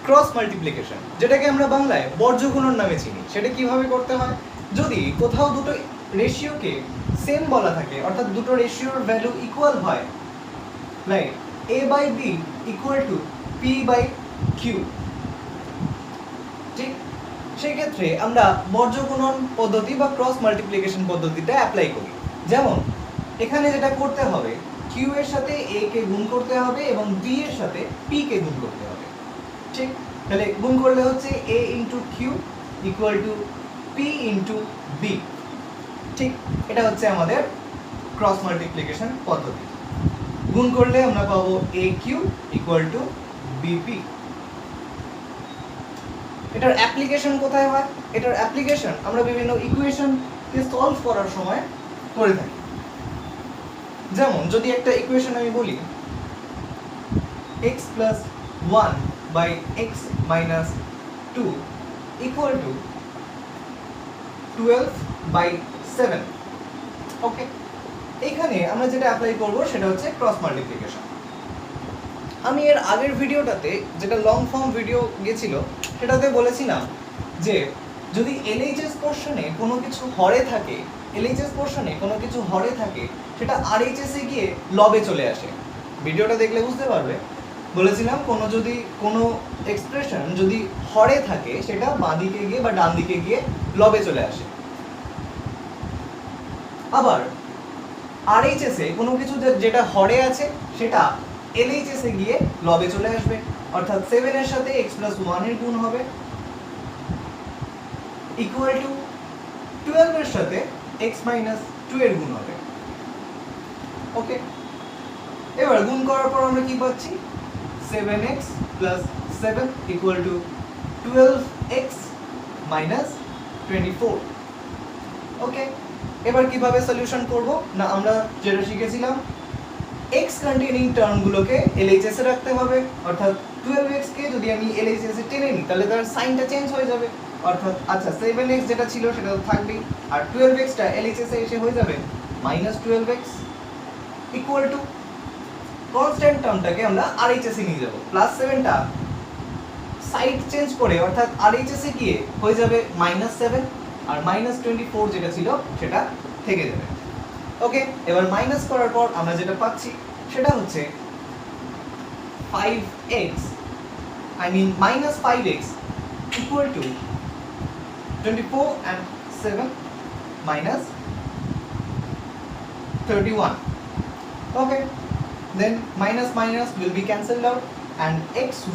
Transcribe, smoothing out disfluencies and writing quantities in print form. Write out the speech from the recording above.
Cross multiplication, যেটাকে আমরা বাংলায় বর্জ্যগুণন নামে চিনি। সেটা কিভাবে করতে হয়? যদি কোথাও দুটো রেশিওকে সেম বলা থাকে, অর্থাৎ দুটো রেশিওর ভ্যালু ইকুয়াল হয়, right, a by b equal to p by q, ঠিক, সেই ক্ষেত্রে আমরা বর্জ্যগুণন পদ্ধতি বা ক্রস মাল্টিপ্লিকেশন পদ্ধতিটা অ্যাপ্লাই করি। যেমন এখানে যেটা করতে হবে, q এর সাথে a কে গুণ করতে হবে এবং b এর সাথে p কে গুণ করতে হবে, ঠিক। তাহলে গুণ করলে হচ্ছে a into q equal to p into b, ঠিক। এটা হচ্ছে আমাদের ক্রস মাল্টিপ্লিকেশন পদ্ধতি। গুণ করলে আমরা পাবো aq ইকুয়াল টু bp। এটার অ্যাপ্লিকেশন কোথায় হয়? এটার অ্যাপ্লিকেশন আমরা বিভিন্ন ইকুয়েশনকে সলভ করার সময় করে থাকি। যেমন যদি একটা ইকুয়েশন আমি বলি x plus 1 by x minus 2 equal to 12 by 7, okay, এখানে আমরা যেটা অ্যাপ্লাই করব সেটা হচ্ছে ক্রস মাল্টিপ্লিকেশন। আমি এর আগের ভিডিওটাতে, যেটা লং ফর্ম ভিডিও গেছিল, সেটাতে বলেছিলাম যে যদি এলএইচএস পোর্শনে কোনো কিছু হরে থাকে, সেটা আরএইচএস এ গিয়ে লবে চলে আসে। ভিডিওটা দেখলে বুঝতে পারবে। বলেছিলাম কোনো এক্সপ্রেশন যদি হরে থাকে সেটা বাঁ দিকে গিয়ে বা ডান দিকে গিয়ে লবে চলে আসে। আবার আরএইচএস এ কোনো কিছু যেটা হরে আছে সেটা এলএইচএস এ গিয়ে লবে চলে আসবে, অর্থাৎ 7 এর সাথে x প্লাস 1 এর গুণ হবে ইকুয়াল টু 12 এর সাথে x মাইনাস 2 এর গুণ হবে, ওকে। এবার গুণ করার পর আমরা কি পাচ্ছি? 7x plus 7 equal to 12x minus 24, ওকে। এবার কিভাবে সলিউশন করব না, আমরা যেটা শিখেছিলাম x কন্টেইনিং টার্মগুলোকে LHS এ রাখতে হবে, অর্থাৎ 12x কে যদি আমি LHS এ টেনে নিই তাহলে তার সাইনটা চেঞ্জ হয়ে যাবে, অর্থাৎ আচ্ছা 7x যেটা ছিল সেটা তো থাকবেই, আর 12x টা LHS এ এসে হয়ে যাবে minus 12x equal to constant টার্মটাকে আমরা RHS এ নিয়ে যাব, প্লাস 7 টা সাইড চেঞ্জ করে অর্থাৎ RHS এ গিয়ে হয়ে যাবে মাইনাস 7, আর মাইনাস 24 যেটা ছিল সেটা থেকে যাবে, ওকে। এবার মাইনাস করার পর আমরা যেটা পাচ্ছি সেটা হচ্ছে 5x, minus 5x equal to 24 and 7 minus 31, okay, then minus minus will be cancelled out and x will